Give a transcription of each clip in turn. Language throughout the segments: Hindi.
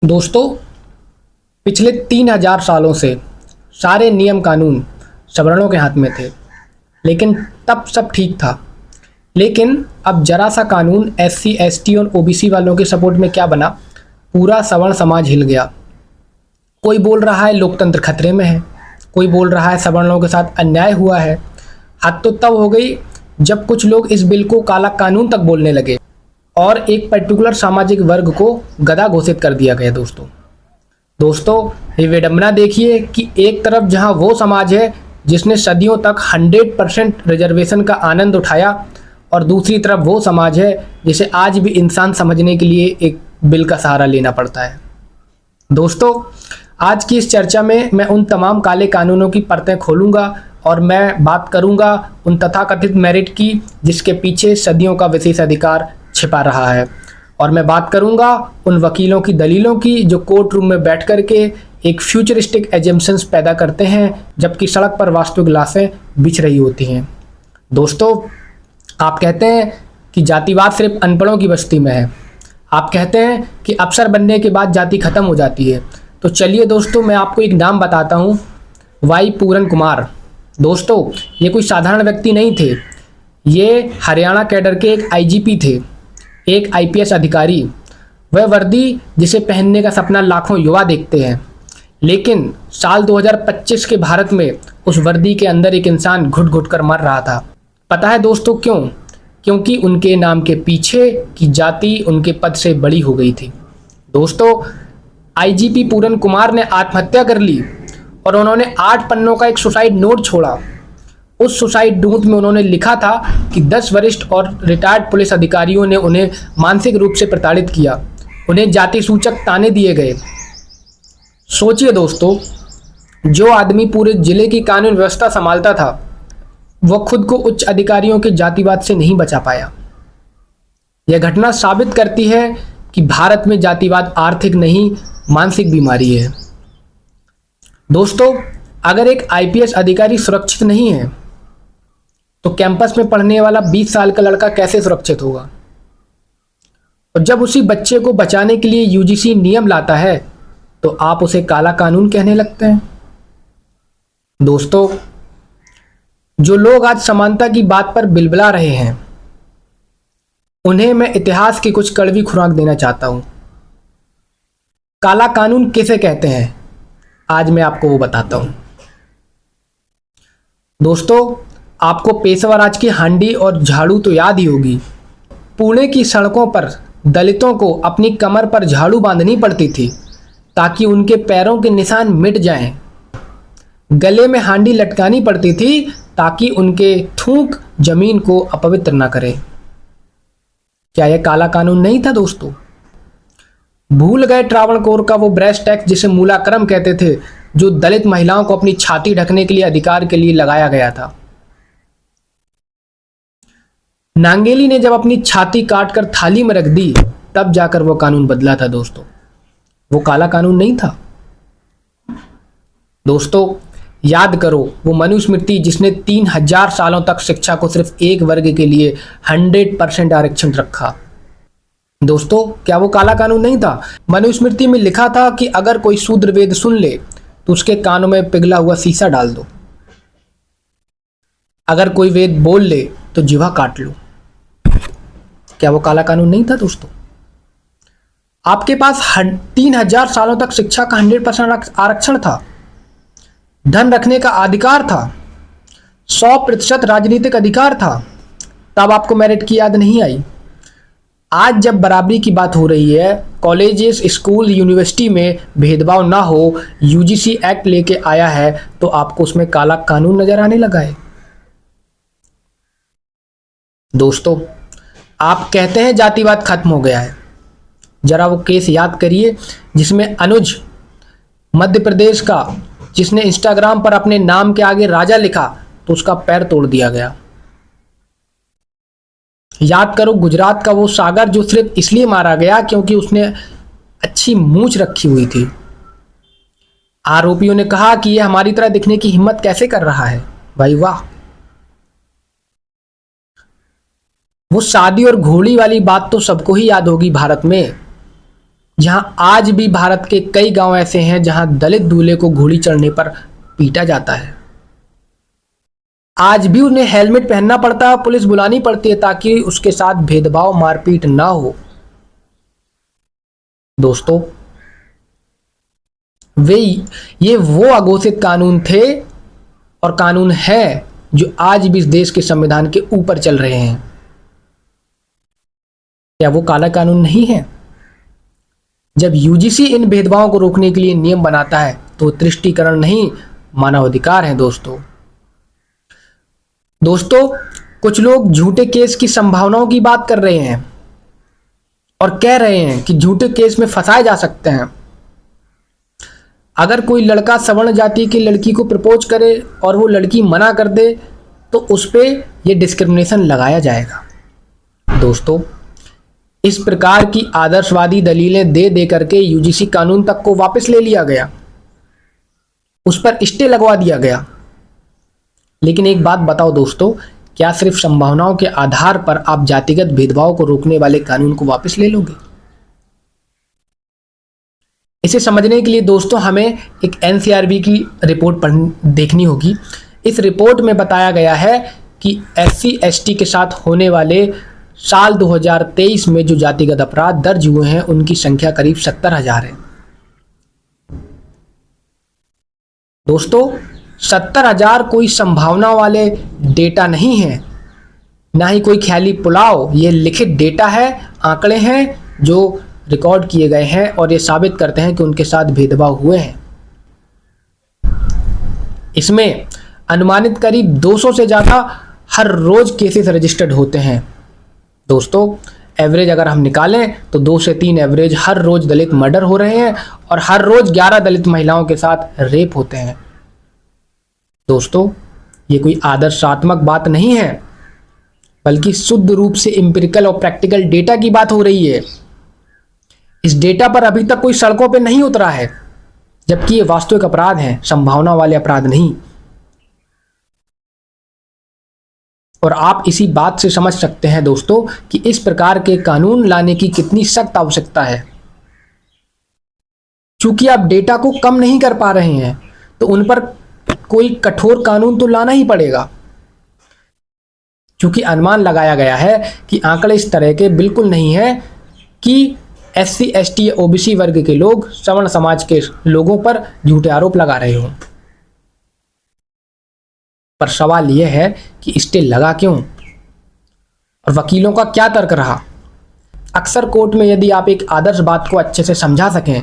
दोस्तों, पिछले 3000 सालों से सारे नियम कानून सवर्णों के हाथ में थे, लेकिन तब सब ठीक था। लेकिन अब जरा सा कानून SC ST और OBC वालों के सपोर्ट में क्या बना, पूरा सवर्ण समाज हिल गया। कोई बोल रहा है लोकतंत्र खतरे में है, कोई बोल रहा है सवर्णों के साथ अन्याय हुआ है। हद तो तब हो गई जब कुछ लोग इस बिल को काला कानून तक बोलने लगे और एक पर्टिकुलर सामाजिक वर्ग को गधा घोषित कर दिया गया। दोस्तों, ये विडंबना देखिए कि एक तरफ जहां वो समाज है जिसने सदियों तक 100% रिजर्वेशन का आनंद उठाया, और दूसरी तरफ वो समाज है जिसे आज भी इंसान समझने के लिए एक बिल का सहारा लेना पड़ता है। दोस्तों, आज की इस चर्चा में मैं उन तमाम काले कानूनों की परतें खोलूंगा और मैं बात करूंगा उन तथाकथित मेरिट की जिसके पीछे सदियों का विशेष अधिकार छिपा रहा है, और मैं बात करूंगा उन वकीलों की दलीलों की जो कोर्ट रूम में बैठ कर के एक फ्यूचरिस्टिक एजम्पशंस पैदा करते हैं जबकि सड़क पर वास्तविक लाशें बिछ रही होती हैं। दोस्तों, आप कहते हैं कि जातिवाद सिर्फ अनपढ़ों की बस्ती में है। आप कहते हैं कि अफसर बनने के बाद जाति खत्म हो जाती है। तो चलिए दोस्तों, मैं आपको एक नाम बताता हूँ, वाई पूरन कुमार। दोस्तों, ये कोई साधारण व्यक्ति नहीं थे, ये हरियाणा कैडर के एक IGP थे, एक IPS अधिकारी। वह वर्दी जिसे पहनने का सपना लाखों युवा देखते हैं, लेकिन साल 2025 के भारत में उस वर्दी के अंदर एक इंसान घुट घुट कर मर रहा था। पता है दोस्तों क्यों? क्योंकि उनके नाम के पीछे की जाति उनके पद से बड़ी हो गई थी। दोस्तों, IGP पूरन कुमार ने आत्महत्या कर ली और उन्होंने 8 पन्नों का एक सुसाइड नोट छोड़ा। उस सुसाइड नोट में उन्होंने लिखा था कि 10 वरिष्ठ और रिटायर्ड पुलिस अधिकारियों ने उन्हें मानसिक रूप से प्रताड़ित किया, उन्हें जाति सूचक ताने दिए गए। सोचिए दोस्तों, जो आदमी पूरे जिले की कानून व्यवस्था संभालता था वह खुद को उच्च अधिकारियों के जातिवाद से नहीं बचा पाया। यह घटना साबित करती है कि भारत में जातिवाद आर्थिक नहीं, मानसिक बीमारी है। दोस्तों, अगर एक IPS अधिकारी सुरक्षित नहीं है तो कैंपस में पढ़ने वाला 20 साल का लड़का कैसे सुरक्षित होगा? और जब उसी बच्चे को बचाने के लिए UGC नियम लाता है तो आप उसे काला कानून कहने लगते हैं। दोस्तों, जो लोग आज समानता की बात पर बिलबिला रहे हैं उन्हें मैं इतिहास की कुछ कड़वी खुराक देना चाहता हूं। काला कानून किसे कहते हैं, आज मैं आपको वो बताता हूं। दोस्तों, आपको पेशवा राज की हांडी और झाड़ू तो याद ही होगी। पुणे की सड़कों पर दलितों को अपनी कमर पर झाड़ू बांधनी पड़ती थी ताकि उनके पैरों के निशान मिट जाएं। गले में हांडी लटकानी पड़ती थी ताकि उनके थूक जमीन को अपवित्र ना करे। क्या यह काला कानून नहीं था दोस्तों? भूल गए ट्रावणकोर का वो ब्रेस्ट टैक्स जिसे मूलाक्रम कहते थे, जो दलित महिलाओं को अपनी छाती ढकने के लिए अधिकार के लिए लगाया गया था। नांगेली ने जब अपनी छाती काटकर थाली में रख दी तब जाकर वो कानून बदला था दोस्तों, वो काला कानून नहीं था। दोस्तों, याद करो वो मनुस्मृति जिसने 3000 सालों तक शिक्षा को सिर्फ एक वर्ग के लिए 100% आरक्षण रखा। दोस्तों, क्या वो काला कानून नहीं था? मनुस्मृति में लिखा था कि अगर कोई शूद्र वेद सुन ले तो उसके कानों में पिघला हुआ शीशा डाल दो, अगर कोई वेद बोल ले तो जिह्वा काट लो। क्या वो काला कानून नहीं था दोस्तों? आपके पास 3000 सालों तक शिक्षा का 100% आरक्षण था, धन रखने का अधिकार था, 100% राजनीतिक अधिकार था, तब आपको मेरिट की याद नहीं आई। आज जब बराबरी की बात हो रही है, कॉलेजेस, स्कूल, यूनिवर्सिटी में भेदभाव ना हो, UGC एक्ट लेके आया है, तो आपको उसमें काला कानून नजर आने लगा है। दोस्तों, आप कहते हैं जातिवाद खत्म हो गया है। जरा वो केस याद करिए जिसमें अनुज, मध्य प्रदेश का, जिसने इंस्टाग्राम पर अपने नाम के आगे राजा लिखा तो उसका पैर तोड़ दिया गया। याद करो गुजरात का वो सागर जो सिर्फ इसलिए मारा गया क्योंकि उसने अच्छी मूंछ रखी हुई थी। आरोपियों ने कहा कि यह हमारी तरह दिखने की हिम्मत कैसे कर रहा है। भाई वाह! वो शादी और घोड़ी वाली बात तो सबको ही याद होगी भारत में। जहां आज भी भारत के कई गांव ऐसे हैं जहां दलित दूल्हे को घोड़ी चढ़ने पर पीटा जाता है। आज भी उन्हें हेलमेट पहनना पड़ता है, पुलिस बुलानी पड़ती है ताकि उसके साथ भेदभाव मारपीट ना हो। दोस्तों, वे ये वो अघोषित कानून थे और कानून है जो आज भी इस देश के संविधान के ऊपर चल रहे हैं। क्या वो काला कानून नहीं है? जब यूजीसी इन भेदभावों को रोकने के लिए नियम बनाता है तो तुष्टीकरण नहीं, मानवाधिकार है। दोस्तों, कुछ लोग झूठे केस की संभावनाओं की बात कर रहे हैं और कह रहे हैं कि झूठे केस में फंसाए जा सकते हैं। अगर कोई लड़का सवर्ण जाति की लड़की को प्रपोज करे और वो लड़की मना कर दे तो उस पे ये डिस्क्रिमिनेशन लगाया जाएगा। दोस्तों, इस प्रकार की आदर्शवादी दलीलें दे दे करके यूजीसी कानून तक को वापस ले लिया गया, उस पर स्टे लगवा दिया गया। लेकिन एक बात बताओ दोस्तों, क्या सिर्फ संभावनाओं के आधार पर आप जातिगत भेदभाव को रोकने वाले कानून को वापस ले लोगे? इसे समझने के लिए दोस्तों हमें एक एनसीआरबी की रिपोर्ट देखनी होगी। इस रिपोर्ट में बताया गया है कि एससी एसटी के साथ होने वाले साल 2023 में जो जातिगत अपराध दर्ज हुए हैं उनकी संख्या करीब 70,000 है। दोस्तों, 70,000 कोई संभावना वाले डेटा नहीं है, ना ही कोई ख्याली पुलाव। ये लिखित डेटा है, आंकड़े हैं जो रिकॉर्ड किए गए हैं और ये साबित करते हैं कि उनके साथ भेदभाव हुए हैं। इसमें अनुमानित करीब 200 से ज़्यादा हर रोज केसेस रजिस्टर्ड होते हैं। दोस्तों, एवरेज अगर हम निकालें तो 2 से 3 एवरेज हर रोज दलित मर्डर हो रहे हैं और हर रोज 11 दलित महिलाओं के साथ रेप होते हैं। दोस्तों, ये कोई आदर्शात्मक बात नहीं है, बल्कि शुद्ध रूप से एम्पिरिकल और प्रैक्टिकल डेटा की बात हो रही है। इस डेटा पर अभी तक कोई सड़कों पे नहीं उतरा है, जबकि ये वास्तविक अपराध हैं, संभावना वाले अपराध नहीं। और आप इसी बात से समझ सकते हैं दोस्तों कि इस प्रकार के कानून लाने की कितनी सख्त आवश्यकता है। चूंकि आप डेटा को कम नहीं कर पा रहे हैं तो उन पर कोई कठोर कानून तो लाना ही पड़ेगा। चूंकि अनुमान लगाया गया है कि आंकड़े इस तरह के बिल्कुल नहीं है कि एससी एसटी ओबीसी वर्ग के लोग सवर्ण समाज के लोगों पर झूठे आरोप लगा रहे हों। पर सवाल यह है कि स्टे लगा क्यों और वकीलों का क्या तर्क रहा। अक्सर कोर्ट में यदि आप एक आदर्श बात को अच्छे से समझा सकें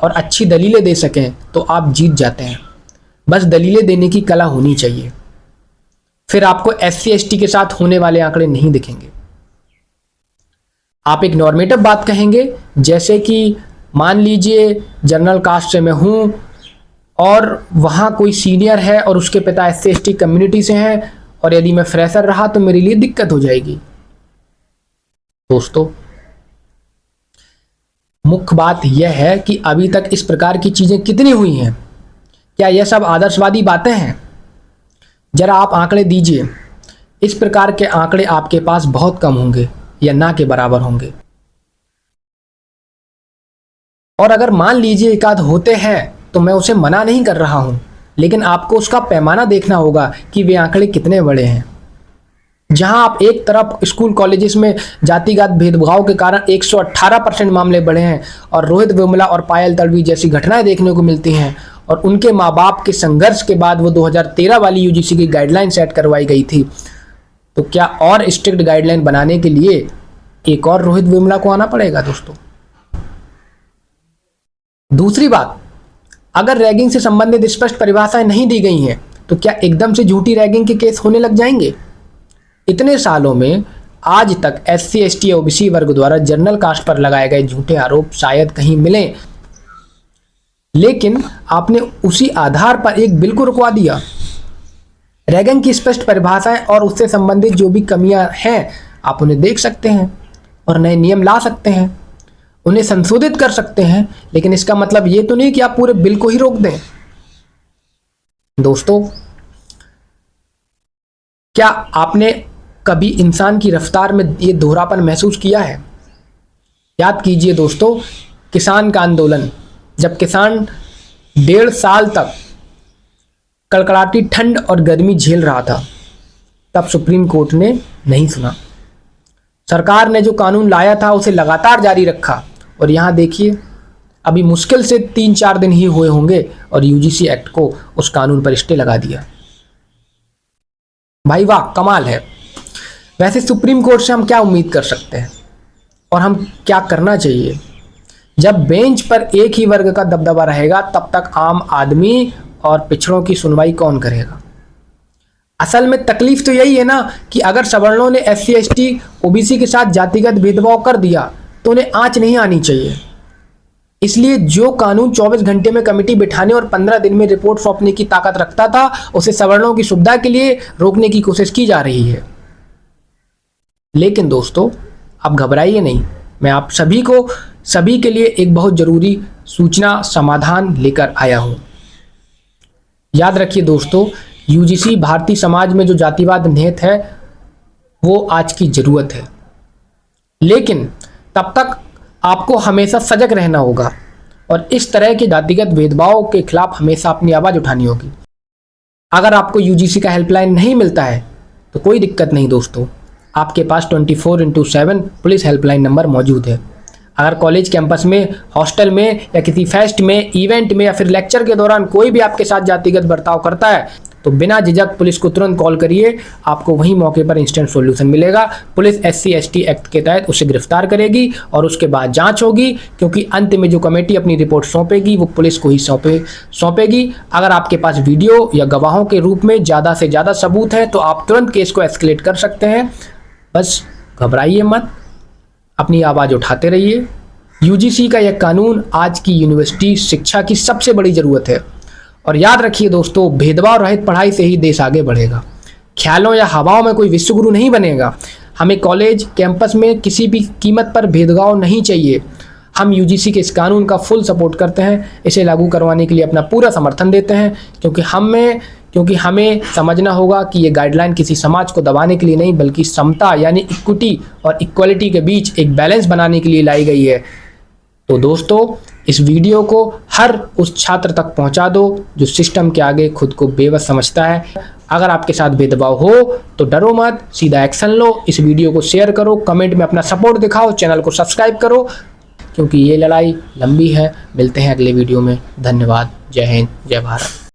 और अच्छी दलीलें दे सकें तो आप जीत जाते हैं। बस दलीलें देने की कला होनी चाहिए, फिर आपको एससी एसटी के साथ होने वाले आंकड़े नहीं दिखेंगे। आप एक नॉर्मेटिव बात कहेंगे, जैसे कि मान लीजिए जनरल कास्ट से मैं हूं और वहां कोई सीनियर है और उसके पिता एससी एसटी कम्युनिटी से हैं और यदि मैं फ्रेशर रहा तो मेरे लिए दिक्कत हो जाएगी। दोस्तों, मुख्य बात यह है कि अभी तक इस प्रकार की चीजें कितनी हुई हैं। क्या यह सब आदर्शवादी बातें हैं? जरा आप आंकड़े दीजिए। इस प्रकार के आंकड़े आपके पास बहुत कम होंगे या ना के बराबर होंगे। और अगर मान लीजिए एक आध होते हैं तो मैं उसे मना नहीं कर रहा हूं, लेकिन आपको उसका पैमाना देखना होगा कि वे आंकड़े कितने बड़े हैं। जहां आप एक तरफ स्कूल कॉलेजेस में जातिगत भेदभाव के कारण 118% मामले बढ़े हैं और रोहित वेमुला और पायल तडवी जैसी घटनाएं देखने को मिलती हैं और उनके माँ बाप के संघर्ष के बाद वो 2013 वाली यूजीसी की गाइडलाइन सेट करवाई गई थी, तो क्या और स्ट्रिक्ट गाइडलाइन बनाने के लिए एक और रोहित वेमुला को आना पड़ेगा? दोस्तों, दूसरी बात, अगर रैगिंग से संबंधित स्पष्ट परिभाषाएं नहीं दी गई हैं तो क्या एकदम से झूठी रैगिंग के केस होने लग जाएंगे? इतने सालों में आज तक एससी एसटी ओबीसी वर्ग द्वारा जनरल कास्ट पर लगाए गए झूठे आरोप शायद कहीं मिले, लेकिन आपने उसी आधार पर एक बिल को रुकवा दिया। रैगिंग की स्पष्ट परिभाषाएं और उससे संबंधित जो भी कमियां हैं आप उन्हें देख सकते हैं और नए नियम ला सकते हैं, उन्हें संशोधित कर सकते हैं, लेकिन इसका मतलब ये तो नहीं कि आप पूरे बिल को ही रोक दें। दोस्तों, क्या आपने कभी इंसान की रफ्तार में ये दोहरापन महसूस किया है? याद कीजिए दोस्तों, किसान का आंदोलन, जब किसान 1.5 साल तक कड़कड़ाती ठंड और गर्मी झेल रहा था, तब सुप्रीम कोर्ट ने नहीं सुना। सरकार ने जो कानून लाया था उसे लगातार जारी रखा और यहाँ देखिए अभी मुश्किल से 3-4 दिन ही हुए होंगे और यूजीसी एक्ट को उस कानून पर स्टे लगा दिया। भाई वाह, कमाल है। वैसे सुप्रीम कोर्ट से हम क्या उम्मीद कर सकते हैं और हम क्या करना चाहिए? जब बेंच पर एक ही वर्ग का दबदबा रहेगा तब तक आम आदमी और पिछड़ों की सुनवाई कौन करेगा? असल में तकलीफ तो यही है ना कि अगर सवर्णों ने SC ST OBC के साथ जातिगत भेदभाव कर दिया तो उन्हें आंच नहीं आनी चाहिए। इसलिए जो कानून 24 घंटे में कमेटी बिठाने और 15 दिन में रिपोर्ट सौंपने की ताकत रखता था, उसे सवर्णों की सुविधा के लिए रोकने की कोशिश की जा रही है। लेकिन दोस्तों, आप घबराइए नहीं, मैं आप सभी के लिए एक बहुत जरूरी सूचना समाधान लेकर आया हूं। याद रखिए दोस्तों, यूजीसी भारतीय समाज में जो जातिवाद निहित है वो आज की जरूरत है, लेकिन तब तक आपको हमेशा सजग रहना होगा और इस तरह के जातिगत भेदभाव के खिलाफ हमेशा अपनी आवाज उठानी होगी। अगर आपको यूजीसी का हेल्पलाइन नहीं मिलता है तो कोई दिक्कत नहीं दोस्तों, आपके पास 24/7 पुलिस हेल्पलाइन नंबर मौजूद है। अगर कॉलेज कैंपस में, हॉस्टल में या किसी फेस्ट में, इवेंट में या फिर लेक्चर के दौरान कोई भी आपके साथ जातिगत बर्ताव करता है तो बिना झिझक पुलिस को तुरंत कॉल करिए, आपको वहीं मौके पर इंस्टेंट सॉल्यूशन मिलेगा। पुलिस SC ST एक्ट के तहत उसे गिरफ्तार करेगी और उसके बाद जांच होगी, क्योंकि अंत में जो कमेटी अपनी रिपोर्ट सौंपेगी वो पुलिस को ही सौंपेगी। अगर आपके पास वीडियो या गवाहों के रूप में ज़्यादा से ज़्यादा सबूत है तो आप तुरंत केस को एस्केलेट कर सकते हैं। बस घबराइए मत, अपनी आवाज़ उठाते रहिए। यूजीसी का यह कानून आज की यूनिवर्सिटी शिक्षा की सबसे बड़ी ज़रूरत है। और याद रखिए दोस्तों, भेदभाव रहित पढ़ाई से ही देश आगे बढ़ेगा। ख्यालों या हवाओं में कोई विश्वगुरु नहीं बनेगा। हमें कॉलेज कैंपस में किसी भी कीमत पर भेदभाव नहीं चाहिए। हम यूजीसी के इस कानून का फुल सपोर्ट करते हैं, इसे लागू करवाने के लिए अपना पूरा समर्थन देते हैं, क्योंकि हमें समझना होगा कि ये गाइडलाइन किसी समाज को दबाने के लिए नहीं, बल्कि समता यानी इक्विटी और इक्वलिटी के बीच एक बैलेंस बनाने के लिए लाई गई है। तो दोस्तों, इस वीडियो को हर उस छात्र तक पहुंचा दो जो सिस्टम के आगे खुद को बेबस समझता है। अगर आपके साथ भेदभाव हो तो डरो मत, सीधा एक्शन लो। इस वीडियो को शेयर करो, कमेंट में अपना सपोर्ट दिखाओ, चैनल को सब्सक्राइब करो, क्योंकि ये लड़ाई लंबी है। मिलते हैं अगले वीडियो में। धन्यवाद। जय हिंद, जय भारत।